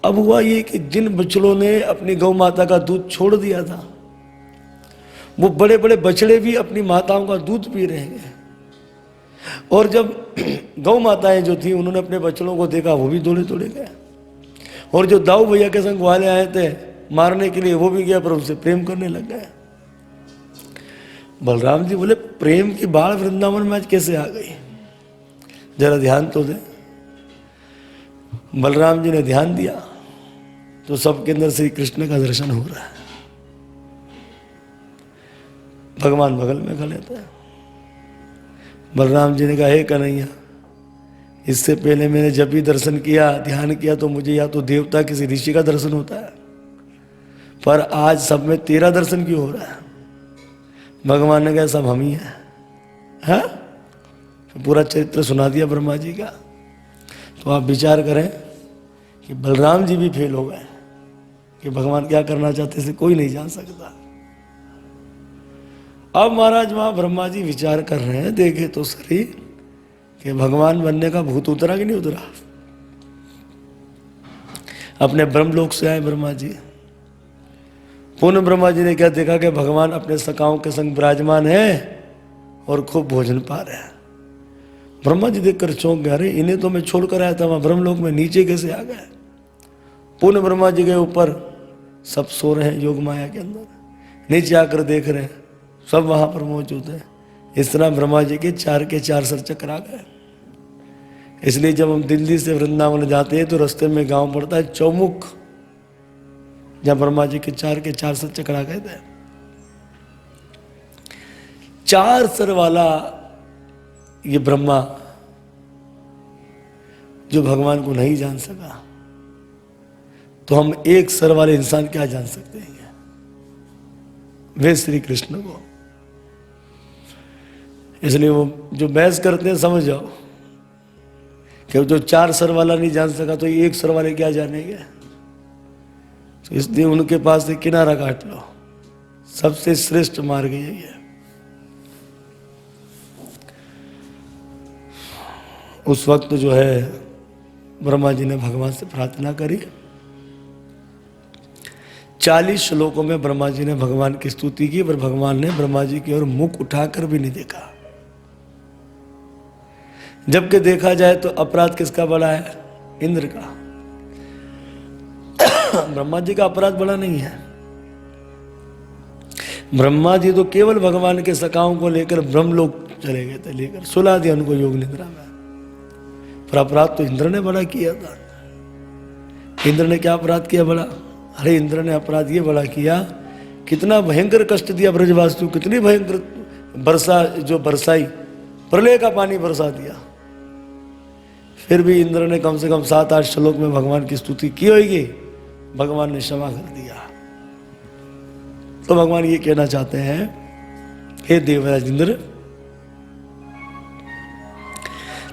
अब हुआ ये कि जिन बछड़ों ने अपनी गौ माता का दूध छोड़ दिया था, वो बड़े बड़े बछड़े भी अपनी माताओं का दूध पी रहे हैं। और जब गौ माताएं जो थी उन्होंने अपने बछड़ों को देखा, वो भी दौड़े दौड़े गए। और जो दाऊ भैया के संग वाले आए थे मारने के लिए, वो भी गया, पर उनसे प्रेम करने लग गए। बलराम जी बोले, प्रेम की बाढ़ वृंदावन में आज कैसे आ गई, जरा ध्यान तो दे। बलराम जी ने ध्यान दिया तो सबके अंदर श्री कृष्ण का दर्शन हो रहा है। भगवान बगल में खड़े थे। बलराम जी ने कहा, हे कन्हैया, इससे पहले मैंने जब भी दर्शन किया, ध्यान किया, तो मुझे या तो देवता किसी ऋषि का दर्शन होता है, पर आज सब में तेरा दर्शन क्यों हो रहा है? भगवान ने कहा, सब हम ही हैं। हाँ? पूरा चरित्र सुना दिया ब्रह्मा जी का। तो आप विचार करें कि बलराम जी भी फेल हो गए कि भगवान क्या करना चाहते थे, कोई नहीं जान सकता। अब महाराज वहां ब्रह्मा जी विचार कर रहे हैं, देखे तो सही कि भगवान बनने का भूत उतरा कि नहीं उतरा। अपने ब्रह्मलोक से आए ब्रह्मा जी। पुनः ब्रह्मा जी ने क्या देखा कि भगवान अपने सखाओं के संग विराजमान है और खूब भोजन पा रहे हैं। ब्रह्मा जी देखकर चौंक गए, अरे इन्हें तो मैं छोड़कर आया था वहां ब्रह्मलोक में, नीचे कैसे आ गए। पुनः ब्रह्मा जी के ऊपर सब सो रहे हैं योग माया के अंदर, नीचे आकर देख रहे हैं सब वहां पर मौजूद है। इस तरह ब्रह्मा जी के 4 सर चक्कर आ गए। इसलिए जब हम दिल्ली से वृंदावन जाते हैं तो रास्ते में गांव पड़ता है चौमुख, जहां ब्रह्मा जी के 4 सर चक्कर आ गए थे। 4 सर वाला ये ब्रह्मा जो भगवान को नहीं जान सका, तो हम 1 सर वाले इंसान क्या जान सकते हैं वे श्री कृष्ण को। इसलिए वो जो बहस करते हैं, समझ जाओ कि जो 4 सर वाला नहीं जान सका तो 1 सर वाले क्या जानेंगे। तो इसलिए उनके पास से किनारा काट लो, सबसे श्रेष्ठ मार्ग यही है। उस वक्त जो है ब्रह्मा जी ने भगवान से प्रार्थना करी। 40 श्लोकों में ब्रह्मा जी ने भगवान की स्तुति की, पर भगवान ने ब्रह्मा जी की ओर मुख उठाकर भी नहीं देखा। जबकि देखा जाए तो अपराध किसका बड़ा है? इंद्र का। ब्रह्मा जी का अपराध बड़ा नहीं है। ब्रह्मा जी तो केवल भगवान के सखाओं को लेकर ब्रह्मलोक चले गए थे, लेकर सुला दिया उनको योग निद्रा में। पर अपराध तो इंद्र ने बड़ा किया था। इंद्र ने क्या अपराध किया बड़ा? अरे इंद्र ने अपराध ये बड़ा किया, कितना भयंकर कष्ट दिया ब्रजवासियों, कितनी भयंकर वर्षा जो बरसाई, प्रलय का पानी बरसा दिया। फिर भी इंद्र ने कम से कम 7-8 श्लोक में भगवान की स्तुति की होगी, भगवान ने क्षमा कर दिया। तो भगवान ये कहना चाहते हैं, हे देवराज इंद्र,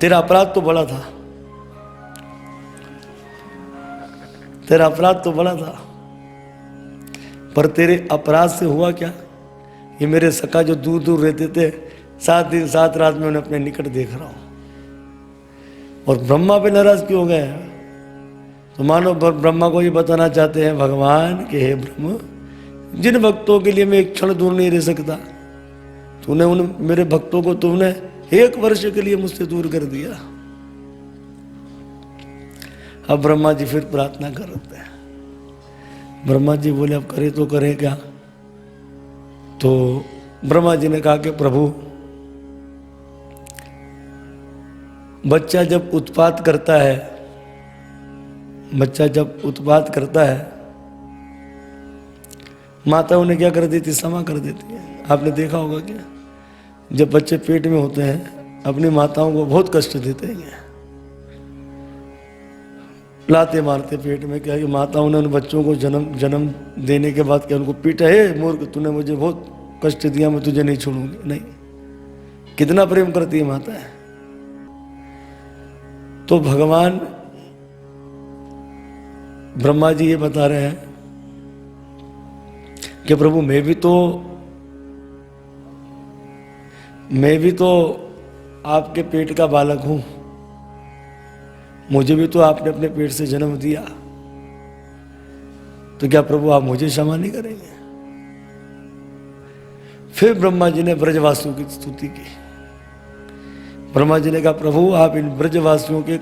तेरा अपराध तो बड़ा था, तेरा अपराध तो बड़ा था, पर तेरे अपराध से हुआ क्या? ये मेरे सखा जो दूर दूर रहते थे, 7 दिन 7 रात में उन्हें अपने निकट देख रहा हूं। और ब्रह्मा पे नाराज क्यों हो गए? तो मानो ब्रह्मा को ये बताना चाहते हैं भगवान कि हे ब्रह्म, जिन भक्तों के लिए मैं एक क्षण दूर नहीं रह सकता, तूने उन मेरे भक्तों को तुमने 1 वर्ष के लिए मुझसे दूर कर दिया। अब ब्रह्मा जी फिर प्रार्थना कर रहे हैं। ब्रह्मा जी बोले, अब करे तो करें क्या? तो ब्रह्मा जी ने कहा कि प्रभु, बच्चा जब उत्पात करता है, बच्चा जब उत्पात करता है, माता उन्हें क्या कर देती? क्षमा कर देती है। आपने देखा होगा क्या, जब बच्चे पेट में होते हैं अपनी माताओं को बहुत कष्ट देते हैं, लाते मारते पेट में। क्या माताओं ने उन बच्चों को जन्म देने के बाद क्या उनको पीटा है? मूर्ख, तूने मुझे बहुत कष्ट दिया, मैं तुझे नहीं छोड़ूंगी। नहीं, कितना प्रेम करती है माता है। तो भगवान ब्रह्मा जी ये बता रहे हैं कि प्रभु, मैं भी तो आपके पेट का बालक हूं, मुझे भी तो आपने अपने पेट से जन्म दिया, तो क्या प्रभु आप मुझे क्षमा नहीं करेंगे? फिर ब्रह्मा जी ने ब्रजवासियों की स्तुति की। ब्रह्मा जी ने कहा प्रभु आप इन ब्रजवासियों के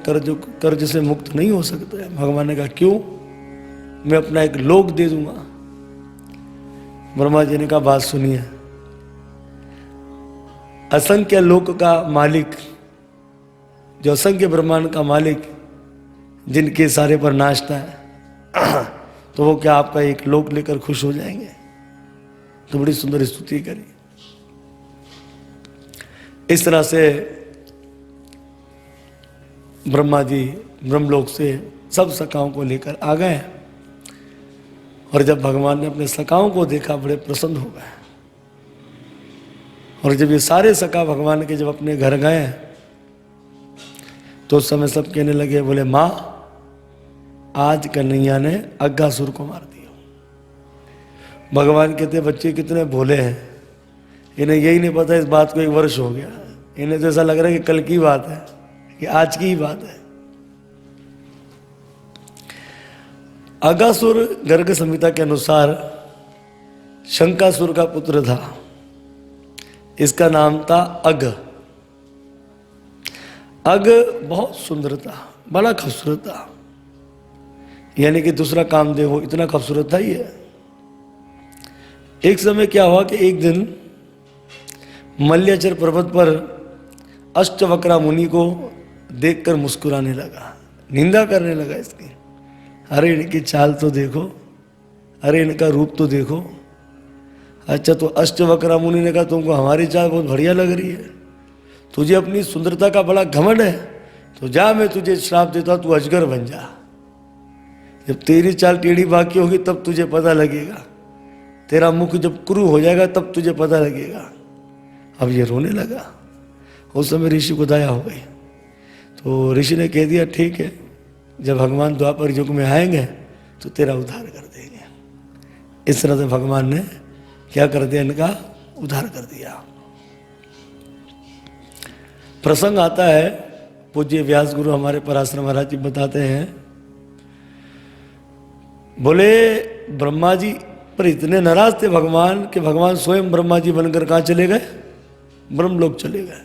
कर्ज से मुक्त नहीं हो सकते। भगवान ने कहा क्यों? मैं अपना एक लोक दे दूंगा। ब्रह्मा जी ने कहा बात सुनिए, असंख्य लोक का मालिक, जो असंख्य ब्रह्मांड का मालिक, जिनके सारे पर नाचता है, तो वो क्या आपका एक लोक लेकर खुश हो जाएंगे? तो बड़ी सुंदर स्तुति करी। इस तरह से ब्रह्मा जी ब्रह्मलोक से सब सखाओं को लेकर आ गए, और जब भगवान ने अपने सखाओं को देखा बड़े प्रसन्न हो गए। और जब ये सारे सखा भगवान के जब अपने घर गए तो उस समय सब कहने लगे, बोले माँ आज कन्हैया ने अग्गासुर को मार दिया। भगवान कहते बच्चे कितने भोले हैं, इन्हें यही नहीं पता इस बात को 1 वर्ष हो गया। इन्हें तो ऐसा लग रहा है कि कल की बात है, कि आज की ही बात है। अगासुर गर्ग संहिता के अनुसार शंकासुर का पुत्र था। इसका नाम था अग। अग बहुत सुंदर था, बड़ा खूबसूरत था, यानी कि दूसरा कामदेव वो इतना खूबसूरत था ये। एक समय क्या हुआ कि एक दिन मल्याचल पर्वत पर अष्टवक्रा मुनि को देखकर मुस्कुराने लगा, निंदा करने लगा इसकी। अरे इनकी चाल तो देखो, अरे इनका रूप तो देखो। अच्छा तो अष्टवक्रा मुनि ने कहा तुमको हमारी चाल बहुत बढ़िया लग रही है, तुझे अपनी सुंदरता का बड़ा घमंड है, तो जा मैं तुझे श्राप देता तू अजगर बन जा। जब तेरी चाल टेढ़ी बाकी होगी तब तुझे पता लगेगा, तेरा मुख जब क्रू हो जाएगा तब तुझे पता लगेगा। अब ये रोने लगा। उस समय ऋषि को दया हो गई, तो ऋषि ने कह दिया ठीक है, जब भगवान द्वापर युग में आएंगे तो तेरा उद्धार कर देंगे। इस तरह से भगवान ने क्या कर दिया, इनका उद्धार कर दिया। प्रसंग आता है, पूज्य व्यास गुरु हमारे पराशर महाराज जी बताते हैं, बोले ब्रह्मा जी पर इतने नाराज थे भगवान कि भगवान स्वयं ब्रह्मा जी बनकर कहाँ चले गए, ब्रह्मलोक चले गए।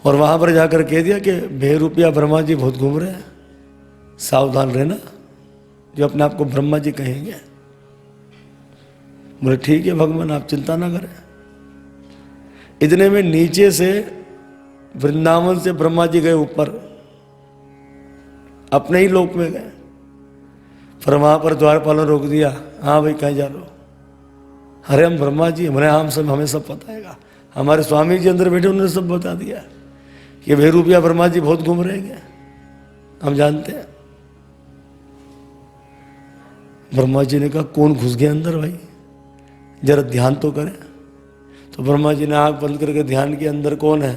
और वहां पर जाकर कह दिया कि बेरुपया ब्रह्मा जी बहुत घूम रहे हैं, सावधान रहना, जो अपने आप को ब्रह्मा जी कहेंगे। बोले ठीक है भगवान आप चिंता ना करें। इतने में नीचे से वृंदावन से ब्रह्मा जी गए ऊपर, अपने ही लोक में गए। फिर वहां पर द्वारपालों रोक दिया, हाँ भाई कहीं जा रहे हो? अरे हम ब्रह्मा जी, हमें सब पता है। हमारे स्वामी जी अंदर बैठे, उन्होंने सब बता दिया कि बेरुपया ब्रह्मा जी बहुत घूम रहे हैं, हम जानते हैं। ब्रह्मा जी ने कहा कौन घुस गया अंदर भाई, जरा ध्यान तो करें। तो ब्रह्मा जी ने आंख बंद करके ध्यान के अंदर कौन है,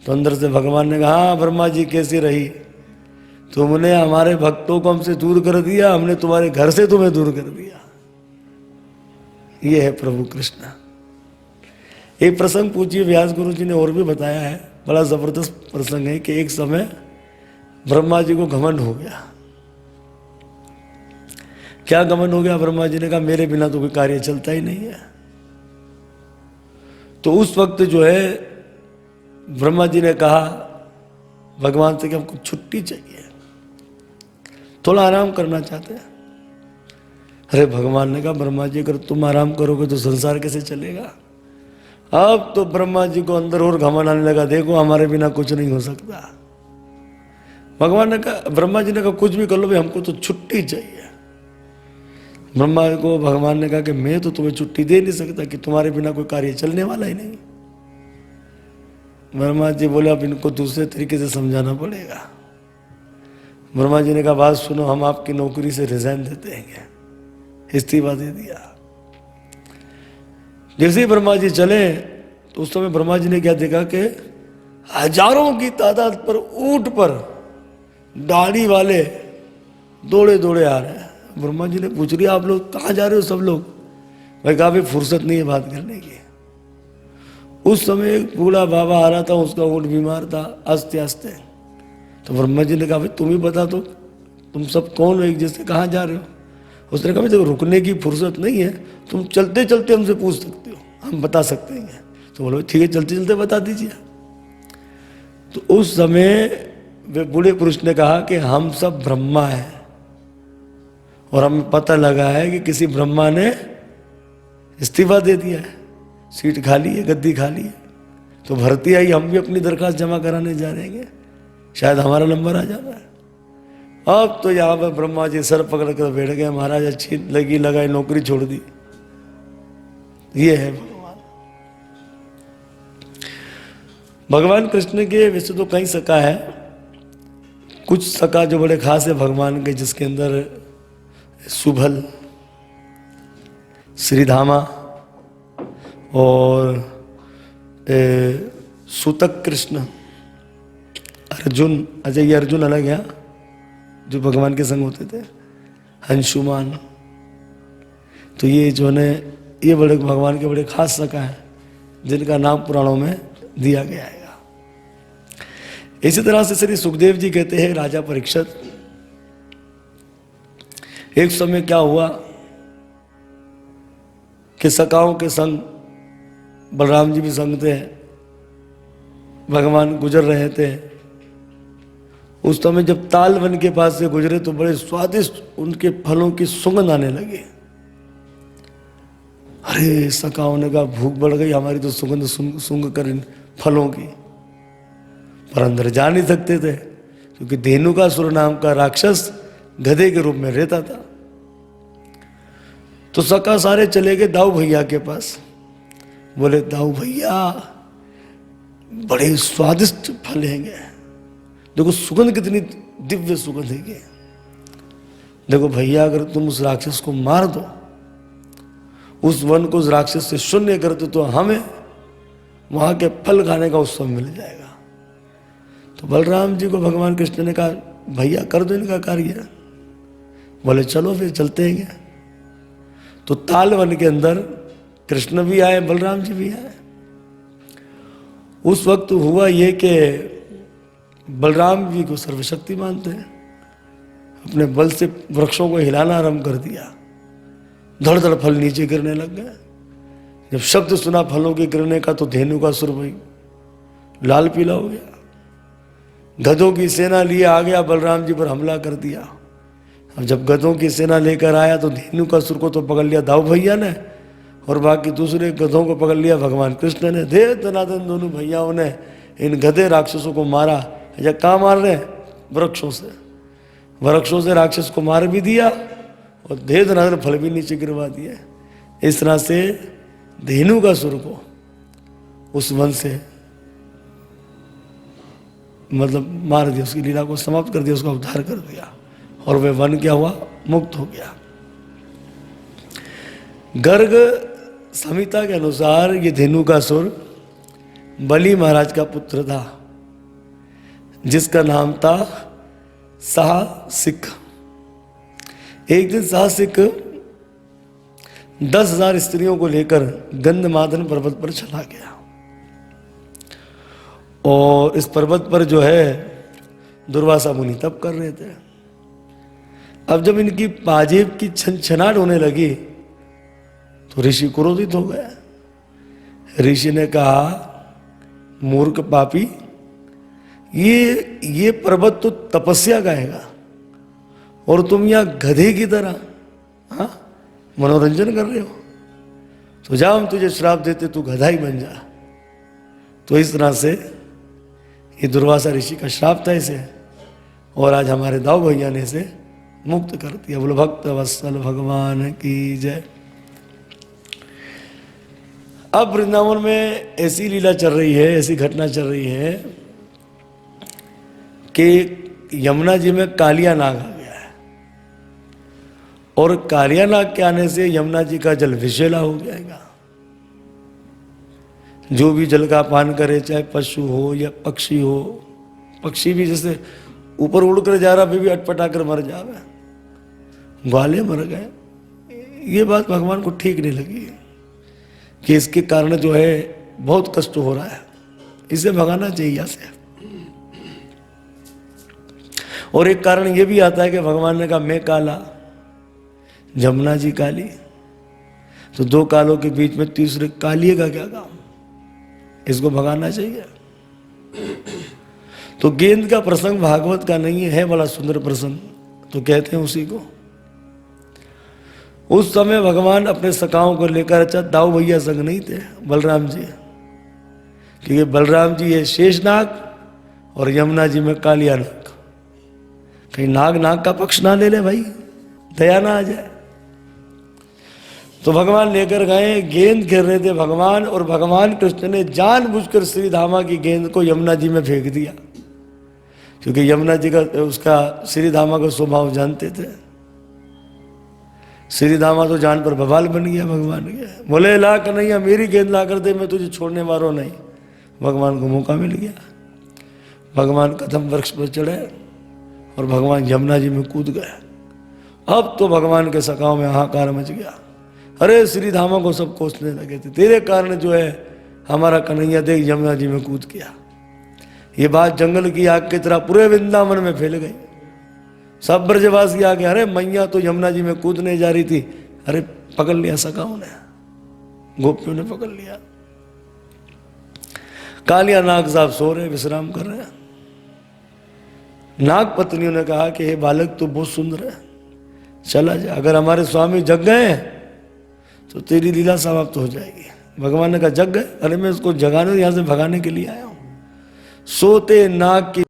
तो अंदर से भगवान ने कहा हाँ ब्रह्मा जी कैसी रही, तुमने हमारे भक्तों को हमसे दूर कर दिया, हमने तुम्हारे घर से तुम्हें दूर कर दिया। ये है प्रभु कृष्ण। एक प्रसंग पूज्य व्यास गुरु जी ने और भी बताया है, बड़ा जबरदस्त प्रसंग है कि एक समय ब्रह्मा जी को घमंड हो गया। क्या घमंड हो गया? ब्रह्मा जी ने कहा मेरे बिना तो कोई कार्य चलता ही नहीं है। तो उस वक्त जो है ब्रह्मा जी ने कहा भगवान से कि हमको छुट्टी चाहिए, थोड़ा आराम करना चाहते हैं। अरे भगवान ने कहा ब्रह्मा जी अगर तुम आराम करोगे तो संसार कैसे चलेगा? अब तो ब्रह्मा जी को अंदर और घमंड आने लगा, देखो हमारे बिना कुछ नहीं हो सकता। भगवान ने कहा, ब्रह्मा जी ने कहा कुछ भी कर लो भाई, हमको तो छुट्टी चाहिए। ब्रह्मा को भगवान ने कहा कि मैं तो तुम्हें छुट्टी दे नहीं सकता कि तुम्हारे बिना कोई कार्य चलने वाला ही नहीं। ब्रह्मा जी बोले अब इनको दूसरे तरीके से समझाना पड़ेगा। ब्रह्मा जी ने कहा बात सुनो, हम आपकी नौकरी से रिजाइन देते हैं, इस्तीफा दे दिया। जैसे ही ब्रह्मा जी चले तो उस समय ब्रह्मा जी ने क्या देखा कि हजारों की तादाद पर ऊंट पर दाढ़ी वाले दौड़े दौड़े आ रहे हैं। ब्रह्मा जी ने पूछ लिया आप लोग कहाँ जा रहे हो सब लोग? भाई काफी फुर्सत नहीं है बात करने की। उस समय एक बूढ़ा बाबा आ रहा था, उसका ऊंट बीमार था, आस्ते आस्ते। तो ब्रह्मा जी ने कहा भाई तुम ही बता दो, तुम सब कौन हो, एक जैसे कहाँ जा रहे हो? उसने कहा देखो रुकने की फुर्सत नहीं है, तुम चलते चलते हमसे पूछ सकते हो, हम बता सकते हैं। तो बोलो ठीक है, चलते चलते बता दीजिए। तो उस समय वे बूढ़े पुरुष ने कहा कि हम सब ब्रह्मा हैं और हमें पता लगा है कि किसी ब्रह्मा ने इस्तीफा दे दिया है, सीट खाली है, गद्दी खाली है, तो भर्ती आई, हम भी अपनी दरखास्त जमा कराने जा रहे हैं, शायद हमारा नंबर आ जाता है। अब तो यहाँ पर ब्रह्मा जी सर पकड़ कर बैठ गए, महाराज अच्छी लगी लगाई, नौकरी छोड़ दी। ये है भगवान। भगवान कृष्ण के वैसे तो कई सखा है, कुछ सखा जो बड़े खास है भगवान के, जिसके अंदर सुभल, श्रीधामा और सूतक कृष्ण, अर्जुन, अच्छा ये अर्जुन अलग है जो भगवान के संग होते थे, अंशुमान। तो ये जो है ये बड़े भगवान के बड़े खास सखा हैं जिनका नाम पुराणों में दिया गया है। इसी तरह से श्री सुखदेव जी कहते हैं, राजा परीक्षित, एक समय क्या हुआ कि सखाओं के संग बलराम जी भी संग थे, भगवान गुजर रहे थे। उस समय जब ताल वन के पास से गुजरे तो बड़े स्वादिष्ट उनके फलों की सुगंध आने लगी। अरे सखाओं ने कहा भूख बढ़ गई हमारी तो सुगंध सूंघ कर इन फलों की, पर अंदर जा नहीं सकते थे क्योंकि धेनुकासुर नाम का राक्षस गधे के रूप में रहता था। तो सखा सारे चले गए दाऊ भैया के पास, बोले दाऊ भैया बड़े स्वादिष्ट फल हैंगे, देखो सुगंध कितनी दिव्य सुगंध है। देखो भैया अगर तुम उस राक्षस को मार दो, उस वन को उस राक्षस से शून्य कर दो, तो हमें वहां के फल खाने का उत्सव मिल जाएगा। तो बलराम जी को भगवान कृष्ण ने कहा भैया कर दो इनका कार्य। बोले चलो फिर चलते हैं। तो ताल वन के अंदर कृष्ण भी आए, बलराम जी भी आए। उस वक्त हुआ ये कि बलराम जी को सर्वशक्ति मानते हैं, अपने बल से वृक्षों को हिलाना आरंभ कर दिया, धड़ धड़ फल नीचे गिरने लग गए। जब शब्द सुना फलों के गिरने का तो धेनुकासुर भाई लाल पीला हो गया, गधों की सेना लिए आ गया, बलराम जी पर हमला कर दिया। अब जब गधों की सेना लेकर आया तो धेनुकासुर को तो पकड़ लिया दाऊ भैया ने, और बाकी दूसरे गधों को पकड़ लिया भगवान कृष्ण ने। दे दनादन दोनों भैयाओं ने इन गधे राक्षसों को मारा। या कहाँ मार रहे? वृक्षों से। वृक्षों से राक्षस को मार भी दिया और दे दनादन फल भी नीचे गिरवा दिए। इस तरह से धेनुकासुर को उस वन से मतलब मार दिया, उसकी लीला को समाप्त कर दिया, उसका उद्धार कर दिया, और वह वन क्या हुआ? मुक्त हो गया। गर्ग संहिता के अनुसार ये धेनुकासुर बलि महाराज का पुत्र था, जिसका नाम था साहसिक। एक दिन साहसिक 10,000 स्त्रियों को लेकर गंधमादन पर्वत पर चला गया, और इस पर्वत पर जो है दुर्वासा मुनि तप कर रहे थे। अब जब इनकी पाजेब की छनछनाहट होने लगी तो ऋषि क्रोधित हो गए। ऋषि ने कहा मूर्ख पापी, ये पर्वत तो तपस्या का हैगा और तुम यहां गधे की तरह मनोरंजन कर रहे हो, तो जा हम तुझे श्राप देते, तू गधा ही बन जा। तो इस तरह से ये दुर्वासा ऋषि का श्राप था इसे, और आज हमारे दाऊ भैया ने इसे मुक्त कर दिया। बोलो भक्त वत्सल भगवान की जय। अब वृंदावन में ऐसी लीला चल रही है, ऐसी घटना चल रही है कि यमुना जी में कालिया नाग आ गया है, और कालिया नाग के आने से यमुना जी का जल विषैला हो जाएगा। जो भी जल का पान करे, चाहे पशु हो या पक्षी हो, पक्षी भी जैसे ऊपर उड़कर जा रहा, फिर भी अटपटा कर मर जावे, ग्वाले मर गए। ये बात भगवान को ठीक नहीं लगी कि इसके कारण जो है बहुत कष्ट हो रहा है, इसे भगाना चाहिए यहाँ से। और एक कारण ये भी आता है कि भगवान ने कहा मैं काला, जमुना जी काली, तो दो कालों के बीच में तीसरे कालिए का क्या काम, इसको भगाना चाहिए। तो गेंद का प्रसंग भागवत का नहीं है, बड़ा सुंदर प्रसंग, तो कहते हैं उसी को। उस समय भगवान अपने सखाओं को लेकर, अच्छा दाऊ भैया संग नहीं थे, बलराम जी, क्योंकि बलराम जी है शेषनाग और यमुना जी में कालिया नाग। कहीं नाग नाग का पक्ष ना ले ले भाई, दया ना आ जाए। तो भगवान लेकर गए, गेंद खेल रहे थे भगवान, और भगवान कृष्ण ने जानबूझकर श्री धामा की गेंद को यमुना जी में फेंक दिया, क्योंकि यमुना जी का उसका श्री धामा का स्वभाव जानते थे। श्री धामा तो जान पर बवाल बन गया भगवान के, बोले ला कन्हैया मेरी गेंद ला कर दे, मैं तुझे छोड़ने वालों नहीं। भगवान को मौका मिल गया, भगवान कदम वृक्ष पर चढ़े और भगवान यमुना जी में कूद गए। अब तो भगवान के सखाओं में हाहाकार मच गया, अरे श्री धामा को सब कोसने लगे थे, तेरे कारण जो है हमारा कन्हैया देख यमुना जी में कूद गया। ये बात जंगल की आग की तरह पूरे वृंदावन में फैल गई। सब ब्रजवासी आ गए, अरे मैया तो यमुना जी में कूदने जा रही थी, अरे पकड़ लिया सखाओं ने, गोपियों ने पकड़ लिया। कालिया नाग साहब सो रहे, विश्राम कर रहे हैं। नाग पत्नियों ने कहा कि हे बालक तू बहुत सुंदर है, चला जा, अगर हमारे स्वामी जग गए तो तेरी लीला समाप्त हो जाएगी। भगवान ने कहा जग गए, अरे मैं उसको जगाने यहाँ से भगाने के लिए आया हूं। सोते नाग की